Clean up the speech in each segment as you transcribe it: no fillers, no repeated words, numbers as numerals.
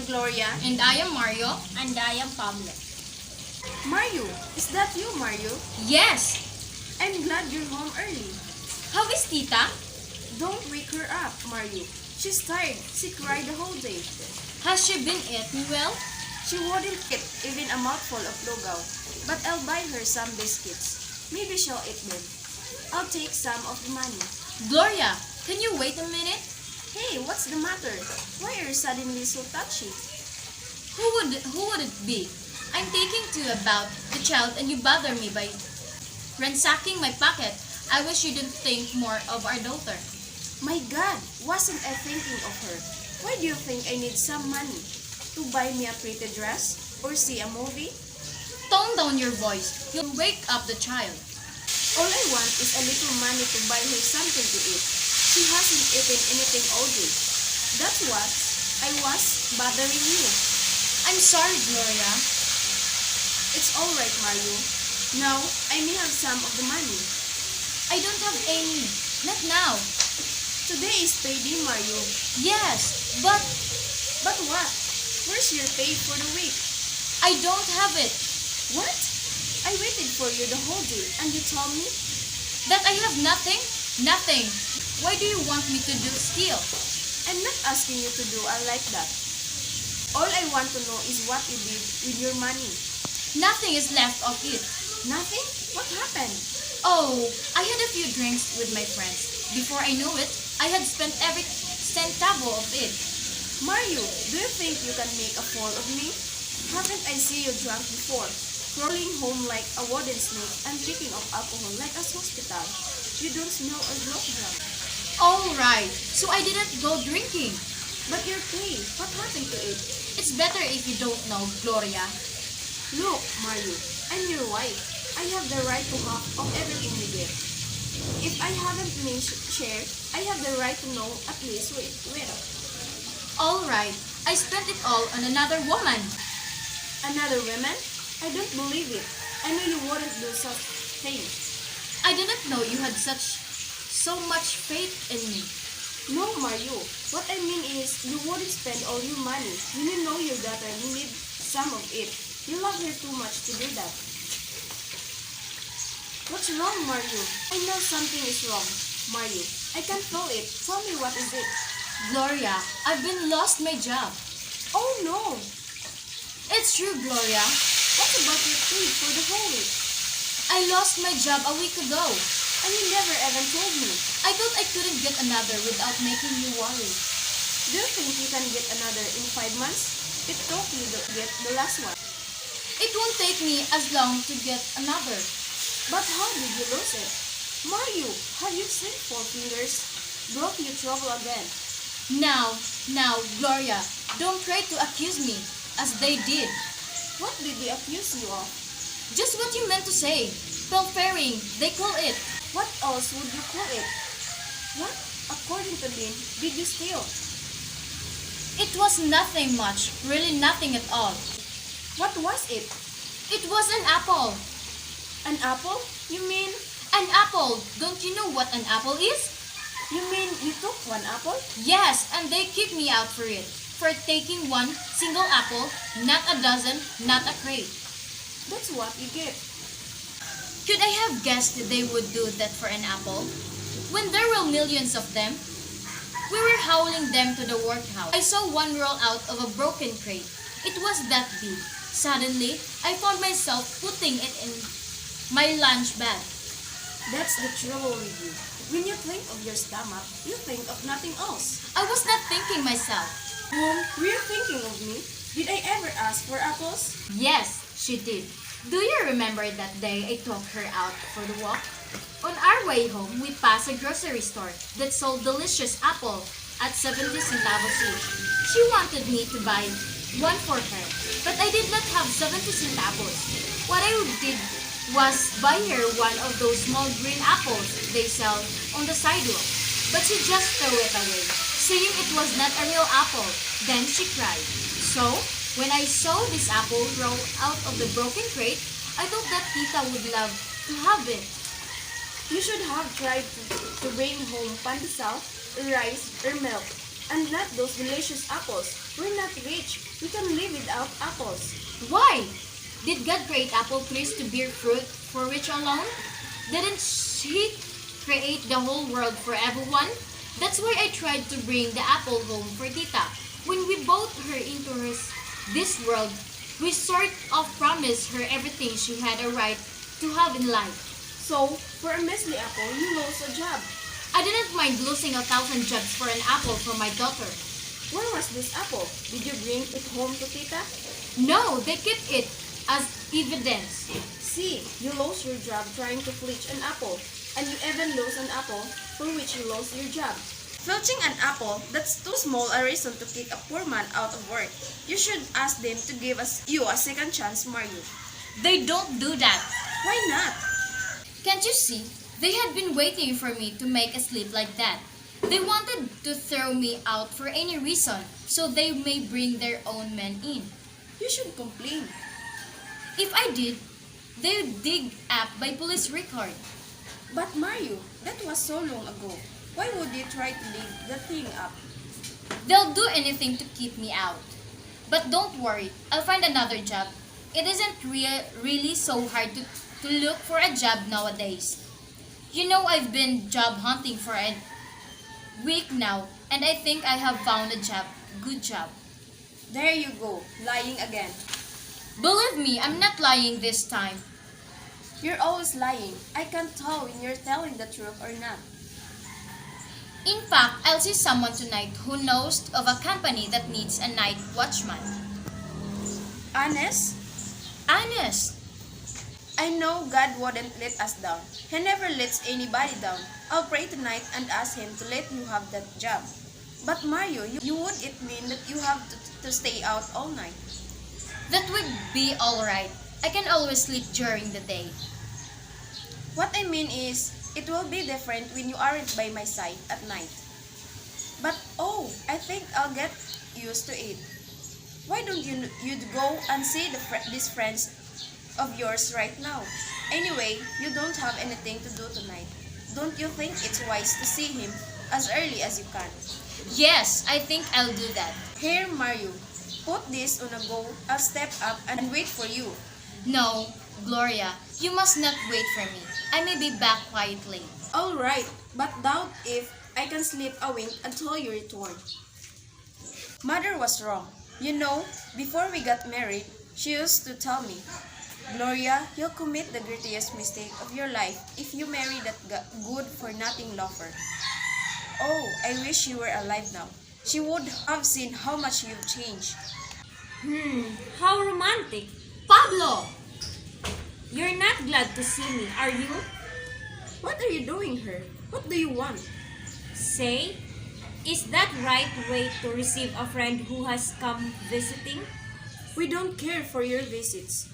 Gloria. And I am Mario. And I am Pablo. Mario, is that you, Mario? Yes! I'm glad you're home early. How is Tita? Don't wake her up, Mario. She's tired. She cried the whole day. Has she been eating well? She wouldn't eat even a mouthful of lugaw, but I'll buy her some biscuits. Maybe she'll eat them. I'll take some of the money. Gloria, can you wait a minute? Hey, what's the matter? Why are you suddenly so touchy? Who would it be? I'm taking to about the child and you bother me by ransacking my pocket. I wish you didn't think more of our daughter. My God, wasn't I thinking of her? Why do you think I need some money? To buy me a pretty dress? Or see a movie? Tone down your voice. You'll wake up the child. All I want is a little money to buy her something to eat. She hasn't eaten anything all day. That's what I was bothering you. I'm sorry, Gloria. It's all right, Mario. Now, I may have some of the money. I don't have any. Not now. Today is payday, Mario. Yes, but But what? Where's your pay for the week? I don't have it. What? I waited for you the whole day and you told me? That I have nothing? Nothing. Why do you want me to do steal? I'm not asking you to do like that. All I want to know is what you did with your money. Nothing is left of it. Nothing? What happened? Oh, I had a few drinks with my friends. Before I knew it, I had spent every centavo of it. Mario, do you think you can make a fool of me? Haven't I seen you drunk before? Crawling home like a wooden snake and drinking of alcohol like a hospital. You don't smell or look drunk. All right, so I didn't go drinking. But your pay, what happened to it? It's better if you don't know, Gloria. Look, Mario, I'm your wife. I have the right to half of everything you get. If I haven't made share, I have the right to know at least where. All right, I spent it all on another woman. Another woman? I don't believe it. I know you wouldn't do such things. I didn't know you had so much faith in me. No, Mario. What I mean is, you wouldn't spend all your money when you know your daughter needs some of it. You love her too much to do that. What's wrong, Mario? I know something is wrong. Mario, I can feel it. Tell me what is it? Gloria, I've been lost my job. Oh no! It's true, Gloria. What about your pay for the whole week? I lost my job a week ago. And you never even told me. I thought I couldn't get another without making you worry. Do you think you can get another in 5 months? It took you to get the last one. It won't take me as long to get another. But how did you lose it? Mario, have you slipped 4 fingers? Broke your trouble again. Now, Gloria, don't try to accuse me, as they did. What did they accuse you of? Just what you meant to say. Pilfering, they call it. What else would you call it? What, according to them, did you steal? It was nothing much, really nothing at all. What was it? It was an apple. An apple? You mean? An apple. Don't you know what an apple is? You mean you took one apple? Yes, and they kicked me out for it. For taking one single apple, not a dozen, not a crate. That's what you get. Could I have guessed they would do that for an apple? When there were millions of them, we were hauling them to the workhouse. I saw one roll out of a broken crate. It was that big. Suddenly, I found myself putting it in my lunch bag. That's the trouble with you. When you think of your stomach, you think of nothing else. I was not thinking myself. Mom, were you thinking of me? Did I ever ask for apples? Yes, she did. Do you remember that day I took her out for the walk? On our way home, we passed a grocery store that sold delicious apple at 70 centavos each. She wanted me to buy one for her, but I did not have 70 centavos. What I did was buy her one of those small green apples they sell on the sidewalk. But she just threw it away, saying it was not a real apple. Then she cried. So, when I saw this apple roll out of the broken crate, I thought that Tita would love to have it. You should have tried to bring home pandesal, rice, or milk. And not those delicious apples. We're not rich. We can live without apples. Why? Did God create apple trees to bear fruit for rich alone? Didn't He create the whole world for everyone? That's why I tried to bring the apple home for Tita. When we brought her into this world, we sort of promised her everything she had a right to have in life. So, for a measly apple, you lost a job. I didn't mind losing 1,000 jobs for an apple for my daughter. Where was this apple? Did you bring it home to Tita? No, they kept it as evidence. See, you lost your job trying to fletch an apple. And you even lost an apple for which you lost your job. Filching an apple, that's too small a reason to kick a poor man out of work. You should ask them to give you a second chance, Mario. They don't do that. Why not? Can't you see? They had been waiting for me to make a slip like that. They wanted to throw me out for any reason, so they may bring their own men in. You should complain. If I did, they would dig up by police record. But Mario, that was so long ago. Why would you try to dig the thing up? They'll do anything to keep me out. But don't worry, I'll find another job. It isn't really so hard to look for a job nowadays. You know, I've been job hunting for a week now, and I think I have found a job. Good job. There you go, lying again. Believe me, I'm not lying this time. You're always lying. I can't tell when you're telling the truth or not. In fact, I'll see someone tonight who knows of a company that needs a night watchman. Honest? Honest. I know God wouldn't let us down. He never lets anybody down. I'll pray tonight and ask Him to let you have that job. But Mario, would it mean that you have to stay out all night? That would be alright. I can always sleep during the day. What I mean is, it will be different when you aren't by my side at night. But oh, I think I'll get used to it. Why don't you'd go and see these friends of yours right now? Anyway, you don't have anything to do tonight. Don't you think it's wise to see him as early as you can? Yes, I think I'll do that. Here, Mario, put this on a bowl. I'll step up and wait for you. No, Gloria, you must not wait for me. I may be back quietly. All right, but doubt if I can sleep a wink until you return. Mother was wrong. You know, before we got married, she used to tell me, Gloria, you'll commit the greatest mistake of your life if you marry that good-for-nothing loafer. Oh, I wish you were alive now. She would have seen how much you've changed. How romantic. Pablo! You're not glad to see me, are you? What are you doing here? What do you want? Say, is that right way to receive a friend who has come visiting? We don't care for your visits.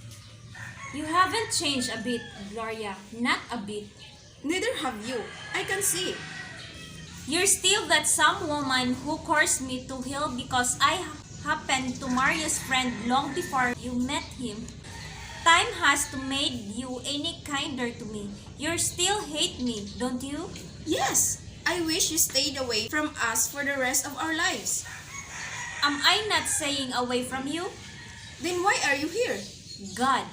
You haven't changed a bit, Gloria. Not a bit. Neither have you. I can see. You're still that some woman who cursed me to hell because I happened to Mario's friend long before you met him. Time has to made you any kinder to me. You still hate me, don't you? Yes, I wish you stayed away from us for the rest of our lives. Am I not saying away from you? Then why are you here? God,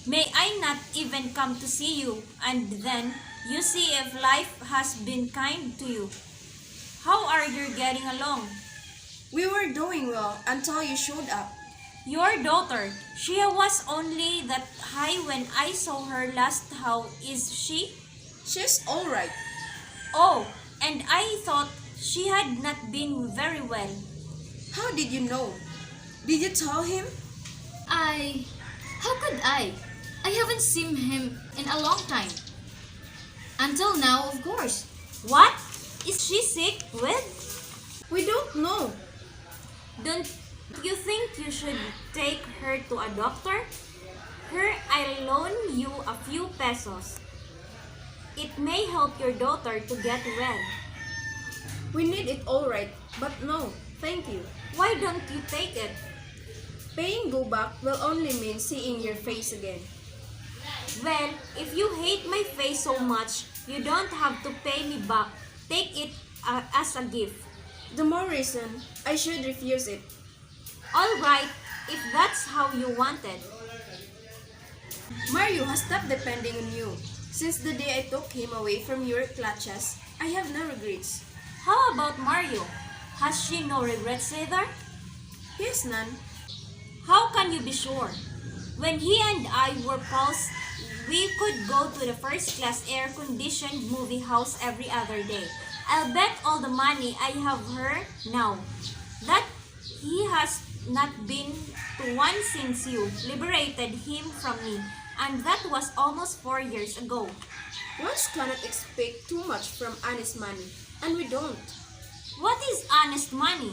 may I not even come to see you, and then you see if life has been kind to you. How are you getting along? We were doing well until you showed up. Your daughter, she was only that high when I saw her last. How is she? She's alright. Oh, and I thought she had not been very well. How did you know? Did you tell him? How could I? I haven't seen him in a long time. Until now, of course. What? Is she sick with? We don't know. Don't you think you should take her to a doctor? Here, I'll loan you a few pesos. It may help your daughter to get well. We need it alright, but no, thank you. Why don't you take it? Paying go back will only mean seeing your face again. Well, if you hate my face so much, you don't have to pay me back. Take it as a gift. The more reason I should refuse it. Alright, if that's how you wanted. Mario has stopped depending on you. Since the day I took him away from your clutches, I have no regrets. How about Mario? Has she no regrets either? Yes, none. How can you be sure? When he and I were pals, we could go to the first-class air-conditioned movie house every other day. I'll bet all the money I have her now that he has not been to one since you liberated him from me, and that was almost 4 years ago. One cannot expect too much from honest money, and we don't. What is honest money?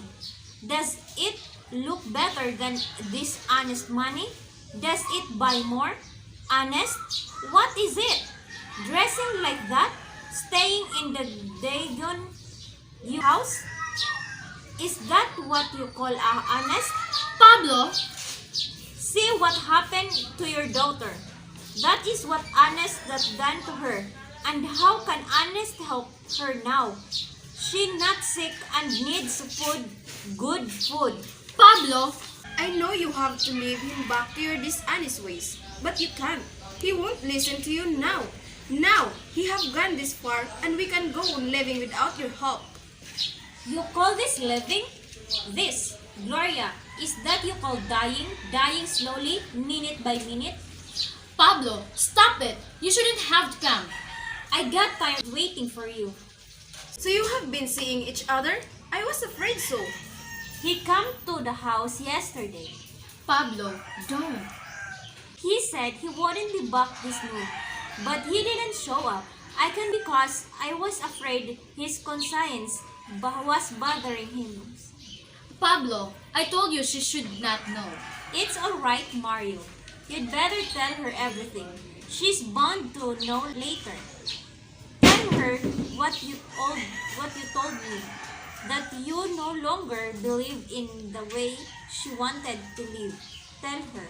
Does it look better than dishonest money? Does it buy more? Honest? What is it? Dressing like that? Staying in the Dagon house? Is that what you call honest? Pablo, See what happened to your daughter. That is what honest that done to her. And how can honest help her now? She not sick and needs food, good food. Pablo, I know you have to leave him back to your dishonest ways, but you can't. He won't listen to you now. Now, he have gone this far, and we can go on living without your help. You call this living? This, Gloria, is that you call dying? Dying slowly, minute by minute? Pablo, stop it. You shouldn't have to come. I got tired waiting for you. So you have been seeing each other? I was afraid so. He come to the house yesterday. Pablo, don't. He said he wouldn't be back this noon, but he didn't show up. I can because I was afraid his conscience was bothering him. Pablo, I told you she should not know. It's alright, Mario. You'd better tell her everything. She's bound to know later. Tell her what you told me. That you no longer believe in the way she wanted to live. Tell her.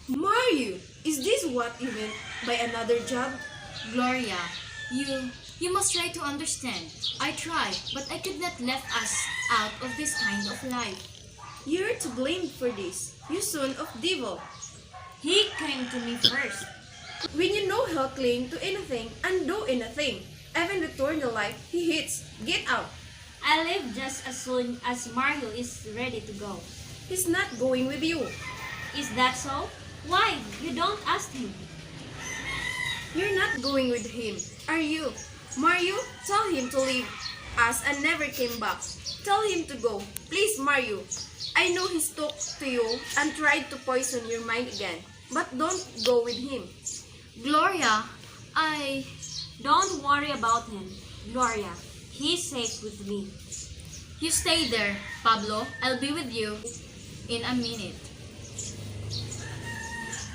Mario, is this what you meant by another job? Gloria, you must try to understand. I tried, but I could not left us out of this kind of life. You're to blame for this, you son of devil. He came to me first. When you know he'll cling to anything and do anything, even return the life he hates. Get out. I'll leave just as soon as Mario is ready to go. He's not going with you. Is that so? Why? You don't ask him. You're not going with him, are you? Mario, tell him to leave us and never came back. Tell him to go. Please, Mario. I know he's talked to you and tried to poison your mind again. But don't go with him. Gloria, Don't worry about him, Gloria. He's safe with me. you stay there, Pablo. I'll be with you in a minute.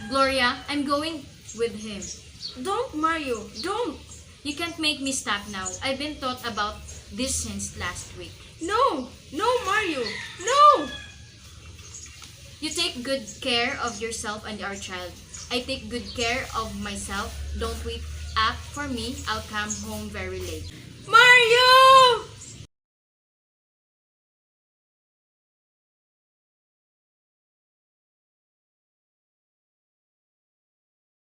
Gloria, I'm going with him. Don't, Mario. Don't. You can't make me stop now. I've been thought about this since last week. No. No, Mario. No. You take good care of yourself and our child. I take good care of myself. Don't wait up for me. I'll come home very late. Mario!